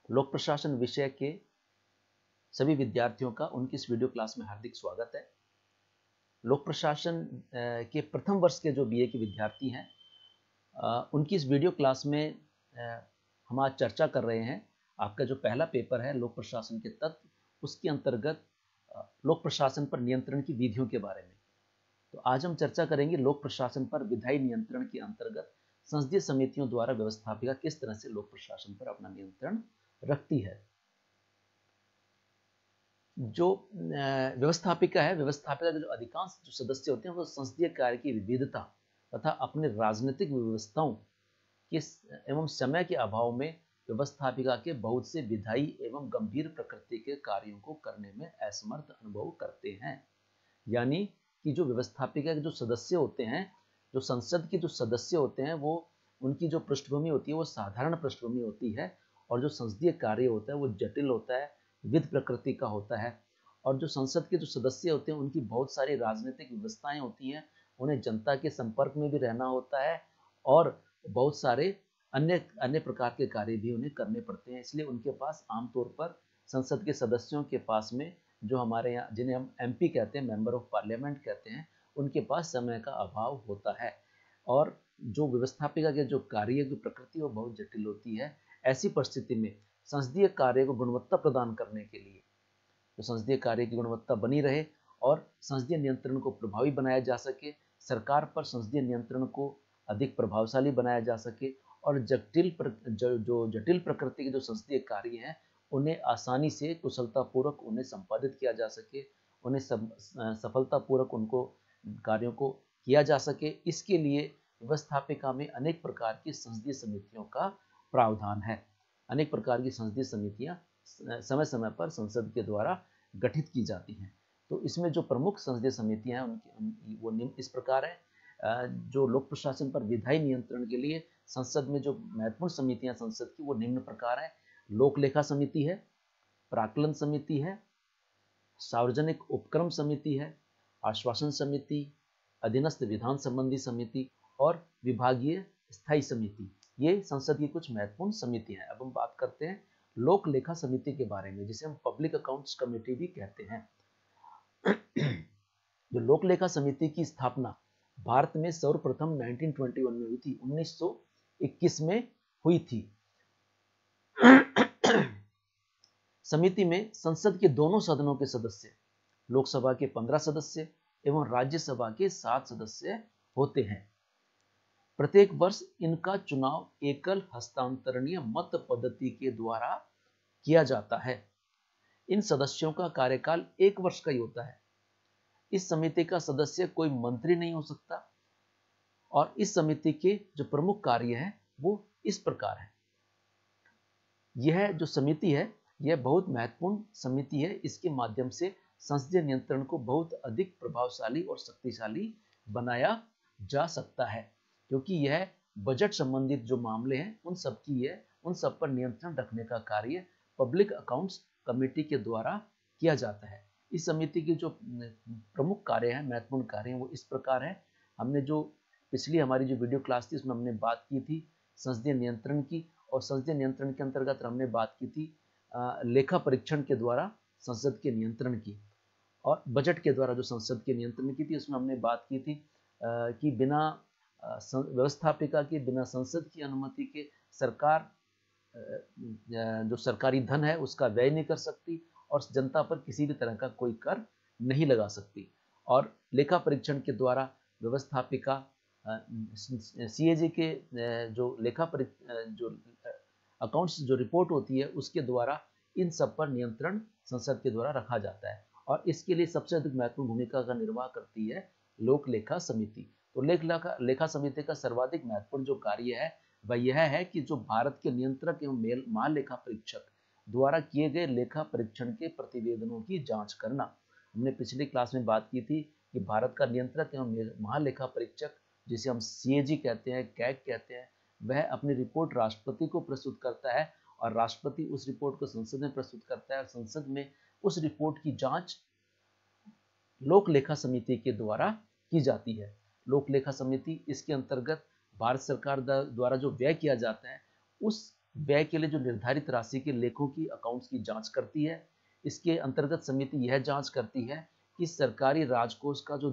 लोक प्रशासन विषय के सभी विद्यार्थियों का उनकी इस वीडियो क्लास में हार्दिक स्वागत है। लोक प्रशासन के प्रथम वर्ष के जो बीए के विद्यार्थी हैं उनकी इस वीडियो क्लास में हम आज चर्चा कर रहे हैं। आपका जो पहला पेपर है लोक प्रशासन के तत्व, उसके अंतर्गत लोक प्रशासन पर नियंत्रण की विधियों के बारे में। तो आज हम चर्चा करेंगे लोक प्रशासन पर विधायी नियंत्रण के अंतर्गत संसदीय समितियों द्वारा व्यवस्थापिका किस तरह से लोक प्रशासन पर अपना नियंत्रण रखती है। जो व्यवस्थापिका है, व्यवस्थापिका के जो अधिकांश जो सदस्य होते हैं वो संसदीय कार्य की विविधता तथा अपने राजनीतिक व्यवस्थाओं के एवं समय के अभाव में व्यवस्थापिका के बहुत से विधायी एवं गंभीर प्रकृति के कार्यों को करने में असमर्थ अनुभव करते हैं। यानी कि जो व्यवस्थापिका के जो सदस्य होते हैं, जो संसद के जो सदस्य होते हैं, वो उनकी जो पृष्ठभूमि होती है वो साधारण पृष्ठभूमि होती है, और जो संसदीय कार्य होता है वो जटिल होता है, विविध प्रकृति का होता है। और जो संसद के जो सदस्य होते हैं उनकी बहुत सारी राजनीतिक व्यवस्थाएं होती हैं, उन्हें जनता के संपर्क में भी रहना होता है और बहुत सारे अन्य प्रकार के कार्य भी उन्हें करने पड़ते हैं। इसलिए उनके पास आमतौर पर संसद के सदस्यों के पास में, जो हमारे यहाँ जिन्हें हम एमपी कहते हैं, मेंबर ऑफ पार्लियामेंट कहते हैं, उनके पास समय का अभाव होता है। और जो व्यवस्थापिका के जो कार्य की प्रकृति वो बहुत जटिल होती है। ऐसी परिस्थिति में संसदीय कार्य को गुणवत्ता प्रदान करने के लिए, तो संसदीय कार्य की गुणवत्ता बनी रहे और संसदीय नियंत्रण को प्रभावी बनाया जा सके, सरकार पर संसदीय नियंत्रण को अधिक प्रभावशाली बनाया जा सके, और जो जटिल प्रकृति के जो संसदीय कार्य हैं उन्हें आसानी से कुशलतापूर्वक उन्हें संपादित किया जा सके, उन्हें सफलतापूर्वक उनको कार्यों को किया जा सके। इसके लिए व्यवस्थापिका में अनेक प्रकार की संसदीय समितियों का प्रावधान है। अनेक प्रकार की संसदीय समितियां समय समय पर संसद के द्वारा गठित की जाती हैं। तो इसमें जो प्रमुख संसदीय समितियां हैं उनकी वो निम्न इस प्रकार है। जो लोक प्रशासन पर विधायी नियंत्रण के लिए संसद में जो महत्वपूर्ण समितियां संसद की वो निम्न प्रकार है। लोक लेखा समिति है, प्राक्कलन समिति है, सार्वजनिक उपक्रम समिति है, आश्वासन समिति, अधीनस्थ विधान संबंधी समिति और विभागीय स्थायी समिति। ये संसद की कुछ महत्वपूर्ण समितियां हैं। अब हम बात करते हैं लोक लेखा समिति के बारे में, जिसे हम पब्लिक अकाउंट्स कमेटी भी कहते हैं। जो लोक लेखा समिति की स्थापना भारत में सर्वप्रथम 1921 में हुई थी, 1921 में हुई थी। समिति में संसद के दोनों सदनों के सदस्य, लोकसभा के 15 सदस्य एवं राज्यसभा के 7 सदस्य होते हैं। प्रत्येक वर्ष इनका चुनाव एकल हस्तांतरणीय मत पद्धति के द्वारा किया जाता है। इन सदस्यों का कार्यकाल 1 वर्ष का ही होता है। इस समिति का सदस्य कोई मंत्री नहीं हो सकता, और इस समिति के जो प्रमुख कार्य है वो इस प्रकार है। यह जो समिति है यह बहुत महत्वपूर्ण समिति है। इसके माध्यम से संसदीय नियंत्रण को बहुत अधिक प्रभावशाली और शक्तिशाली बनाया जा सकता है, क्योंकि यह बजट संबंधित जो मामले हैं उन सब पर नियंत्रण रखने का कार्य पब्लिक अकाउंट्स कमेटी के द्वारा किया जाता है। इस समिति के जो प्रमुख कार्य हैं, महत्वपूर्ण कार्य हैं, वो इस प्रकार है। हमने जो पिछली हमारी जो वीडियो क्लास थी उसमें हमने बात की थी संसदीय नियंत्रण की, और संसदीय नियंत्रण के अंतर्गत हमने बात की थी लेखा परीक्षण के द्वारा संसद के नियंत्रण की, और बजट के द्वारा जो संसद के नियंत्रण की थी उसमें हमने बात की थी कि बिना व्यवस्थापिका के, बिना संसद की अनुमति के सरकार जो सरकारी धन है उसका व्यय नहीं कर सकती और जनता पर किसी भी तरह का कोई कर नहीं लगा सकती। और लेखा परीक्षण के द्वारा व्यवस्थापिका सीएजी के जो जो अकाउंट्स जो रिपोर्ट होती है उसके द्वारा इन सब पर नियंत्रण संसद के द्वारा रखा जाता है, और इसके लिए सबसे अधिक महत्वपूर्ण भूमिका का निर्वाह करती है लोक लेखा समिति। तो लेखा समिति का सर्वाधिक महत्वपूर्ण जो कार्य है वह यह है कि जो भारत के नियंत्रक एवं महालेखा परीक्षक द्वारा किए गए लेखा परीक्षण के प्रतिवेदनों की जांच करना। हमने पिछली क्लास में बात की थी कि भारत का नियंत्रक एवं महालेखा परीक्षक, जिसे हम सीएजी कहते हैं, कैग कहते हैं, वह अपनी रिपोर्ट राष्ट्रपति को प्रस्तुत करता है और राष्ट्रपति उस रिपोर्ट को संसद में प्रस्तुत करता है, और संसद में उस रिपोर्ट की जांच लोक लेखा समिति के द्वारा की जाती है। लोक लेखा समिति इसके अंतर्गत भारत सरकार द्वारा जो व्यय किया जाता है उस व्यय के लिए जो निर्धारित राशि के लेखों की अकाउंट्स की जांच करती है। इसके अंतर्गत समिति यह जांच करती है कि सरकारी राजकोष का जो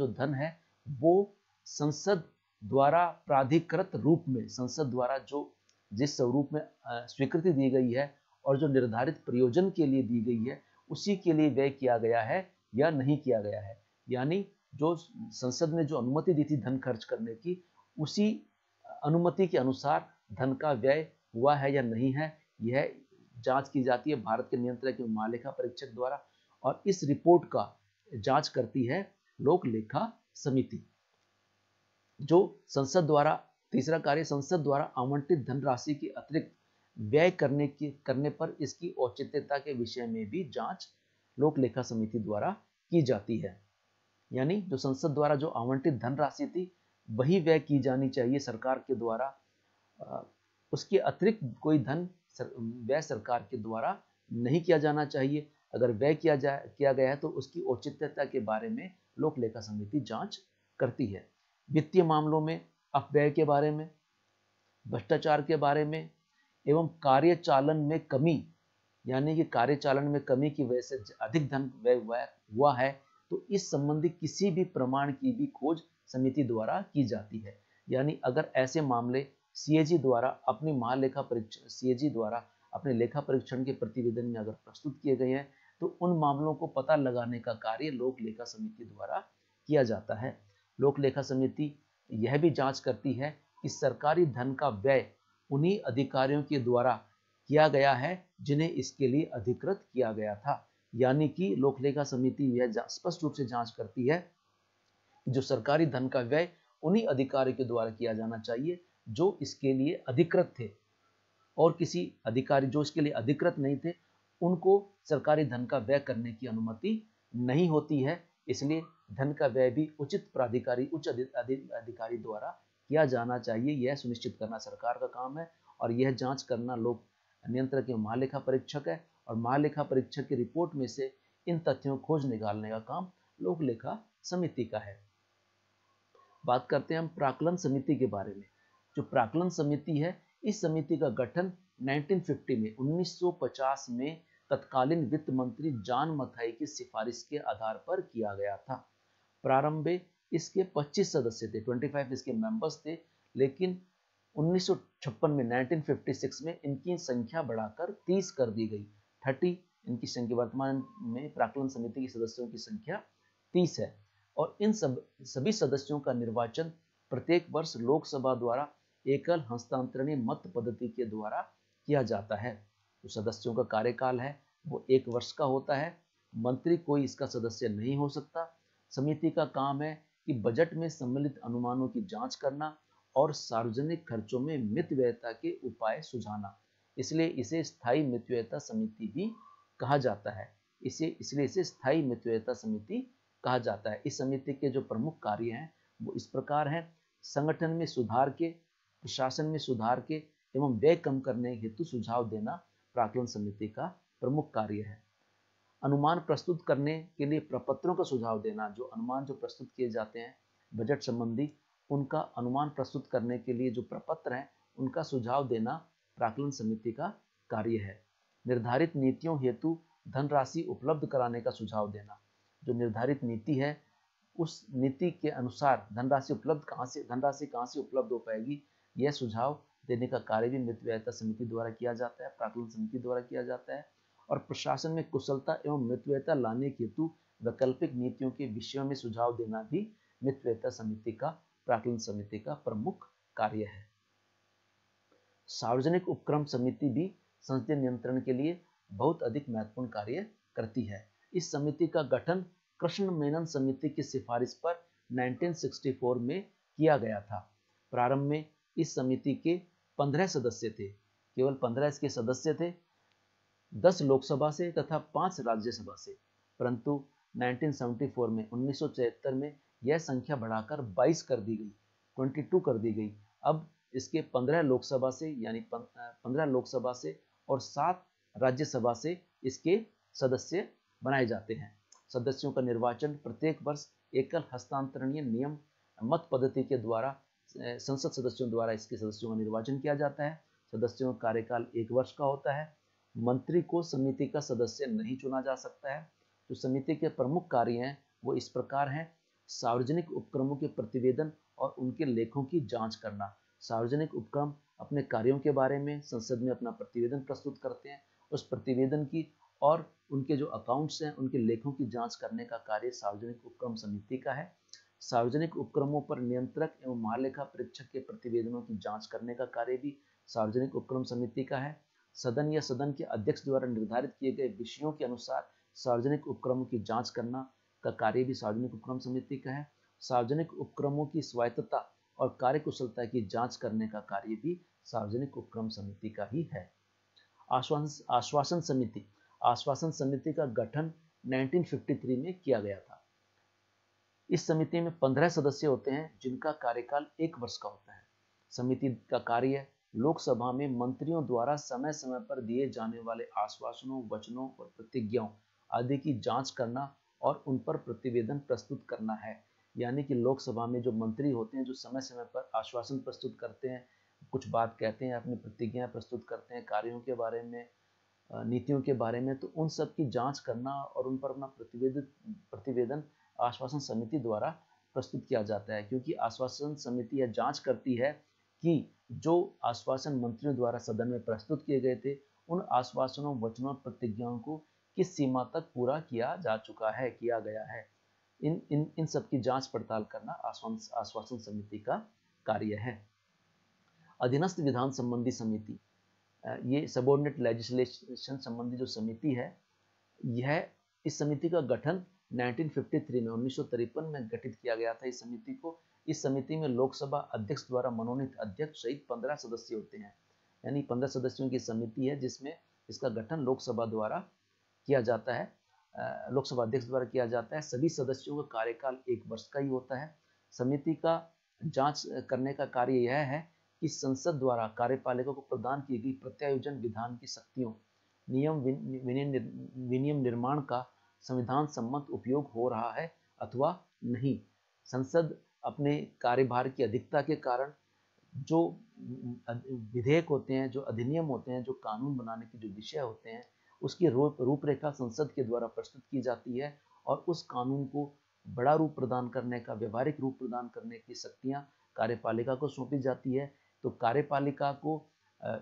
धन है, वो संसद द्वारा प्राधिकृत रूप में, संसद द्वारा जो जिस स्वरूप में स्वीकृति दी गई है और जो निर्धारित प्रयोजन के लिए दी गई है, उसी के लिए व्यय किया गया है या नहीं किया गया है। यानी जो संसद ने जो अनुमति दी थी धन खर्च करने की, उसी अनुमति के अनुसार धन का व्यय हुआ है या नहीं है, यह जांच की जाती है भारत के नियंत्रक एवं महालेखा परीक्षक द्वारा। और इस रिपोर्ट का जांच करती है लोक लेखा समिति। जो संसद द्वारा, तीसरा कार्य, संसद द्वारा आवंटित धनराशि के अतिरिक्त व्यय करने पर इसकी औचित्यता के विषय में भी जांच लोक लेखा समिति द्वारा की जाती है। यानी जो संसद द्वारा जो आवंटित धनराशि थी वही व्यय की जानी चाहिए सरकार के द्वारा, उसके अतिरिक्त कोई धन व्यय सरकार के द्वारा नहीं किया जाना चाहिए। अगर व्यय किया गया है तो उसकी औचित्यता के बारे में लोक लेखा समिति जांच करती है। वित्तीय मामलों में अपव्यय के बारे में, भ्रष्टाचार के बारे में एवं कार्यचालन में कमी, यानी कि कार्यचालन में कमी की वजह से अधिक धन व्यय हुआ है, तो इस संबंधी किसी भी प्रमाण की भी खोज समिति द्वारा की जाती है। यानी अगर ऐसे मामले सीएजी द्वारा अपने लेखा परीक्षण के प्रतिवेदन में अगर प्रस्तुत किए गए हैं, तो उन मामलों को पता लगाने का कार्य लोक लेखा समिति द्वारा किया जाता है। लोक लेखा समिति यह भी जांच करती है कि सरकारी धन का व्यय उन्हीं अधिकारियों के द्वारा किया गया है जिन्हें इसके लिए अधिकृत किया गया था। यानी कि लोक लेखा समिति यह स्पष्ट रूप से जांच करती है कि जो सरकारी धन का व्यय उन्हीं अधिकारियों के द्वारा किया जाना चाहिए जो इसके लिए अधिकृत थे, और किसी अधिकारी जो इसके लिए अधिकृत नहीं थे उनको सरकारी धन का व्यय करने की अनुमति नहीं होती है। इसलिए धन का व्यय भी उचित प्राधिकारी, उच्च अधिकारी द्वारा किया जाना चाहिए। यह सुनिश्चित करना सरकार का काम है और यह जांच करना लोक नियंत्रक एवं महालेखा परीक्षक है, और महालेखा परीक्षक की रिपोर्ट में से इन तथ्यों को खोज निकालने का काम लोक लेखा समिति का है। बात करते हैं हम प्राक्कलन समिति के बारे में। जो प्राक्कलन समिति है, इस समिति का गठन 1950 में तत्कालीन वित्त मंत्री जॉन मथाई की सिफारिश के आधार पर किया गया था। प्रारंभ में इसके 25 सदस्य थे, 25 इसके मेंबर्स थे, लेकिन 1956 में 1956 में इनकी संख्या बढ़ाकर 30 कर दी गई। 30 इनकी संख्या, वर्तमान में प्राक्कलन समिति के सदस्यों की संख्या 30 है। और इन सभी सदस्यों का निर्वाचन प्रत्येक वर्ष लोकसभा द्वारा एकल हस्तांतरणीय मत पद्धति के द्वारा किया जाता है। जो सदस्यों का कार्यकाल है वो 1 वर्ष का होता है। मंत्री कोई इसका सदस्य नहीं हो सकता। समिति का काम है कि बजट में सम्मिलित अनुमानों की जांच करना और सार्वजनिक खर्चों में मितव्ययता के उपाय सुझाना। इसलिए इसे स्थायी मितव्ययता समिति भी कहा जाता है। इसलिए इसे स्थायी मितव्ययता समिति कहा जाता है। इस समिति के जो प्रमुख कार्य हैं वो इस प्रकार हैं। संगठन में सुधार के, प्रशासन में सुधार के एवं व्यय कम करने हेतु सुझाव देना प्राक्कलन समिति का प्रमुख कार्य है। अनुमान प्रस्तुत करने के लिए प्रपत्रों का सुझाव देना, जो अनुमान जो प्रस्तुत किए जाते हैं बजट संबंधी, उनका अनुमान प्रस्तुत करने के लिए जो प्रपत्र हैं उनका सुझाव देना प्राक्कलन समिति का कार्य है। निर्धारित नीतियों हेतु धनराशि उपलब्ध कराने का सुझाव देना। जो निर्धारित नीति है उस नीति के अनुसार धनराशि कहाँ से उपलब्ध हो पाएगी, यह सुझाव देने का कार्य भी मितव्ययता समिति द्वारा किया जाता है, प्राक्कलन समिति द्वारा किया जाता है। और प्रशासन में कुशलता एवं मितव्ययता लाने हेतु वैकल्पिक नीतियों के विषयों में सुझाव देना भी मितव्ययता समिति का, प्राक्कलन समिति का प्रमुख कार्य है। सार्वजनिक उपक्रम समिति भी संसदीय नियंत्रण के लिए बहुत अधिक महत्वपूर्ण कार्य करती है। इस समिति का गठन कृष्ण मेनन समिति की सिफारिश पर 1964 में किया गया था। प्रारंभ में इस समिति के 15 सदस्य थे, केवल 15 इसके सदस्य थे, 10 लोकसभा से तथा 5 राज्यसभा से। परंतु 1974 में यह संख्या बढ़ाकर 22 कर दी गई, 22 कर दी गई। अब इसके 15 लोकसभा से, यानी 15 लोकसभा से और 7 राज्यसभा से इसके सदस्य बनाए जाते हैं। सदस्यों का निर्वाचन प्रत्येक वर्ष एकल हस्तांतरणीय नियम मत पद्धति के द्वारा संसद सदस्यों द्वारा इसके सदस्यों का निर्वाचन किया जाता है। सदस्यों का कार्यकाल 1 वर्ष का होता है। मंत्री को समिति का सदस्य नहीं चुना जा सकता है। जो समिति के प्रमुख कार्य हैं वो इस प्रकार हैं: सार्वजनिक उपक्रमों के प्रतिवेदन और उनके लेखों की जांच करना। सार्वजनिक उपक्रम अपने कार्यों के बारे में संसद में अपना प्रतिवेदन प्रस्तुत करते हैं। उस प्रतिवेदन की और उनके जो अकाउंट्स हैं उनके लेखों की जांच करने का कार्य सार्वजनिक उपक्रम समिति का है। सार्वजनिक उपक्रमों पर नियंत्रक एवं महालेखा परीक्षक के प्रतिवेदनों की जांच करने का कार्य भी सार्वजनिक उपक्रम समिति का है। सदन या सदन के अध्यक्ष द्वारा निर्धारित किए गए विषयों के अनुसार सार्वजनिक उपक्रमों की जांच करना का कार्य भी सार्वजनिक उपक्रम समिति का है। सार्वजनिक उपक्रमों की स्वायत्तता और कार्यकुशलता की जांच करने का कार्य भी सार्वजनिक उपक्रम समिति का ही है। आश्वासन समिति। आश्वासन समिति का गठन 1953 में किया गया था। इस समिति में 15 सदस्य होते हैं जिनका कार्यकाल 1 वर्ष का होता है। समिति का कार्य लोकसभा में मंत्रियों द्वारा समय समय पर दिए जाने वाले आश्वासनों, वचनों और प्रतिज्ञाओं आदि की जांच करना और उन पर प्रतिवेदन प्रस्तुत करना है। यानी कि लोकसभा में जो मंत्री होते हैं जो समय समय पर आश्वासन प्रस्तुत करते हैं, कुछ बात कहते हैं, अपनी प्रतिज्ञाएं प्रस्तुत करते हैं कार्यों के बारे में, नीतियों के बारे में, तो उन सब की जांच करना और उन पर अपना प्रतिवेदन आश्वासन समिति द्वारा प्रस्तुत किया जाता है। क्योंकि आश्वासन समिति यह जांच करती है कि जो आश्वासन मंत्रियों द्वारा सदन में प्रस्तुत किए गए थे उन आश्वासनों, वचनों और प्रतिज्ञाओं को किस सीमा तक पूरा किया जा चुका है, किया गया है। इन सब की जांच पड़ताल करना आश्वासन समिति का कार्य है। अधीनस्थ विधान संबंधी समिति, ये सबऑर्डिनेट लेजिस्लेशन संबंधी जो समिति है, यह इस समिति का गठन 1953 में गठित किया गया था। इस समिति को, इस समिति में लोकसभा अध्यक्ष द्वारा मनोनीत अध्यक्ष सहित 15 सदस्य होते हैं। यानी 15 सदस्यों की समिति है जिसमें इसका गठन लोकसभा द्वारा किया जाता है, लोकसभा अध्यक्ष द्वारा किया जाता है। सभी सदस्यों का कार्यकाल 1 वर्ष का ही होता है। समिति का जांच करने का कार्य यह है कि संसद द्वारा कार्यपालिका को प्रदान की गई प्रत्यायोजन विधान की शक्तियों, नियम विनियम निर्माण का संविधान सम्मत उपयोग हो रहा है अथवा नहीं। संसद अपने कार्यभार की अधिकता के कारण जो विधेयक होते हैं, जो अधिनियम होते हैं, जो कानून बनाने के जो विषय होते हैं, उसकी रूपरेखा संसद के द्वारा प्रस्तुत की जाती है और उस कानून को बड़ा रूप प्रदान करने का, व्यवहारिक रूप प्रदान करने की शक्तियां कार्यपालिका को सौंपी जाती है। तो कार्यपालिका को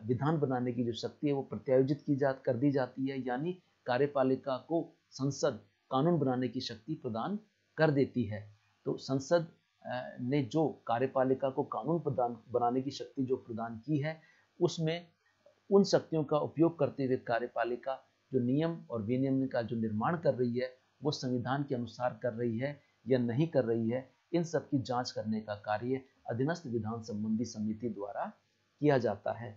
विधान बनाने की जो शक्ति है वो प्रत्यायोजित कर दी जाती है। यानी कार्यपालिका को संसद कानून बनाने की शक्ति प्रदान कर देती है। तो संसद ने जो कार्यपालिका को कानून बनाने की शक्ति जो प्रदान की है, उसमें उन शक्तियों का उपयोग करते हुए कार्यपालिका जो नियम और विनियम का जो निर्माण कर रही है वो संविधान के अनुसार कर रही है या नहीं कर रही है, इन सब की जांच करने का कार्य अधीनस्थ विधान संबंधी समिति द्वारा किया जाता है।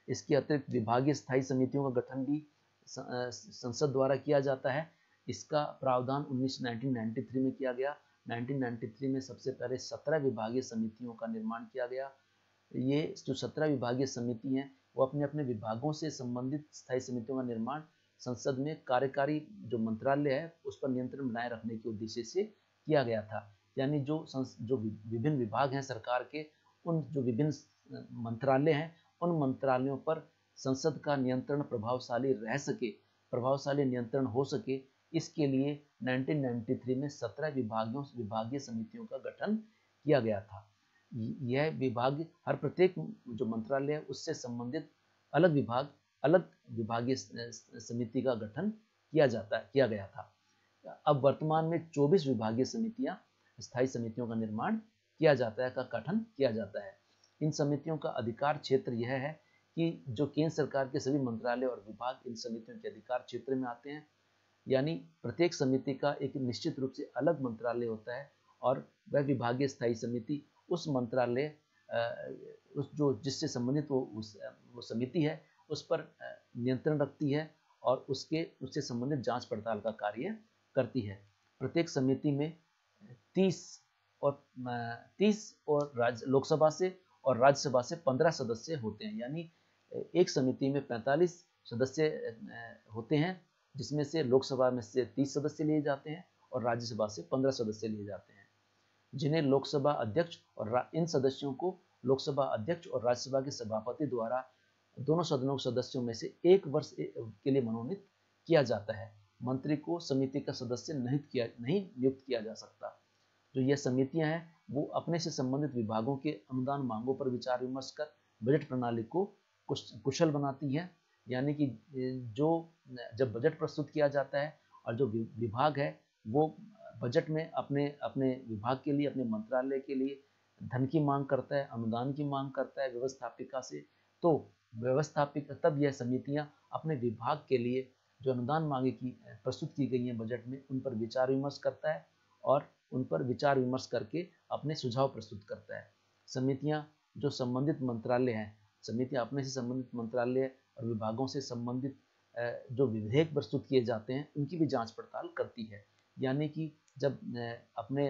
इसके अतिरिक्त विभागीय स्थायी समितियों का गठन भी संसद द्वारा किया जाता है। इसका प्रावधान 1993 में किया गया। 1993 में सबसे पहले 17 विभागीय समितियों का निर्माण किया गया। ये जो 17 विभागीय समिति हैं वो अपने अपने विभागों से संबंधित स्थायी समितियों का निर्माण संसद में कार्यकारी जो मंत्रालय है उस पर नियंत्रण बनाए रखने के उद्देश्य से किया गया था। यानी जो विभिन्न विभाग हैं सरकार के, उन जो विभिन्न मंत्रालय हैं उन मंत्रालयों पर संसद का नियंत्रण प्रभावशाली रह सके, प्रभावशाली नियंत्रण हो सके, इसके लिए 1993 में 17 विभागीय समितियों का गठन किया गया था। यह विभाग हर प्रत्येक जो मंत्रालय है उससे संबंधित अलग विभागीय समिति का गठन किया गया था। अब वर्तमान में 24 विभागीय समितियां, स्थायी समितियों का निर्माण किया जाता है, का गठन किया जाता है। इन समितियों का अधिकार क्षेत्र यह है कि जो केंद्र सरकार के सभी मंत्रालय और विभाग इन समितियों के अधिकार क्षेत्र में आते हैं। यानी प्रत्येक समिति का एक निश्चित रूप से अलग मंत्रालय होता है और वह विभागीय स्थायी समिति उस मंत्रालय जिससे संबंधित वो समिति है उस पर नियंत्रण रखती है और उससे संबंधित जांच पड़ताल का कार्य करती है। प्रत्येक समिति में 30 और लोकसभा से और राज्यसभा से 15 सदस्य होते हैं। यानी एक समिति में 45 सदस्य होते हैं जिसमें से लोकसभा में से 30 सदस्य लिए जाते हैं और राज्यसभा से 15 सदस्य लिए जाते हैं। जिन्हें लोकसभा अध्यक्ष और इन सदस्यों को लोकसभा अध्यक्ष और राज्यसभा के सभापति द्वारा दोनों सदनों के सदस्यों में से 1 वर्ष के लिए मनोनीत किया जाता है। मंत्री को समिति का सदस्य नहीं नियुक्त किया जा सकता। जो यह समितियां हैं वो अपने से संबंधित विभागों के अनुदान मांगों पर विचार विमर्श कर बजट प्रणाली को कुशल बनाती है। यानी कि जो जब बजट प्रस्तुत किया जाता है और जो विभाग है वो बजट में अपने अपने विभाग के लिए, अपने मंत्रालय के लिए धन की मांग करता है, अनुदान की मांग करता है व्यवस्थापिका से, तो व्यवस्थापिका तब यह समितियां अपने विभाग के लिए जो अनुदान मांगे की प्रस्तुत की गई हैं बजट में, उन पर विचार विमर्श करता है और उन पर विचार विमर्श करके अपने सुझाव प्रस्तुत करता है। समितियां जो संबंधित मंत्रालय हैं, समितियां अपने से संबंधित मंत्रालय और विभागों से संबंधित जो विधेयक प्रस्तुत किए जाते हैं उनकी भी जांच पड़ताल करती है। यानी कि जब अपने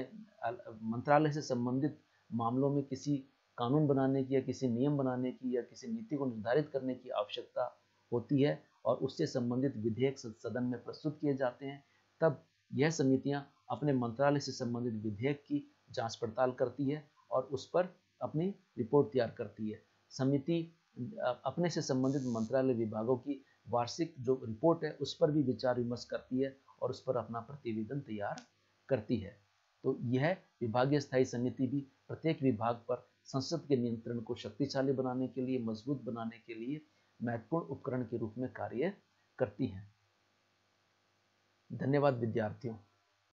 मंत्रालय से संबंधित मामलों में किसी कानून बनाने की या किसी नियम बनाने की या किसी नीति को निर्धारित करने की आवश्यकता होती है और उससे संबंधित विधेयक सदन में प्रस्तुत किए जाते हैं, तब यह समितियां अपने मंत्रालय से संबंधित विधेयक की जांच पड़ताल करती है और उस पर अपनी रिपोर्ट तैयार करती है। समिति अपने से संबंधित मंत्रालय विभागों की वार्षिक जो रिपोर्ट है उस पर भी विचार विमर्श करती है और उस पर अपना प्रतिवेदन तैयार करती है। तो यह विभागीय स्थायी समिति भी प्रत्येक विभाग पर संसद के नियंत्रण को शक्तिशाली बनाने के लिए, मजबूत बनाने के लिए महत्वपूर्ण उपकरण के रूप में कार्य करती है। धन्यवाद विद्यार्थियों।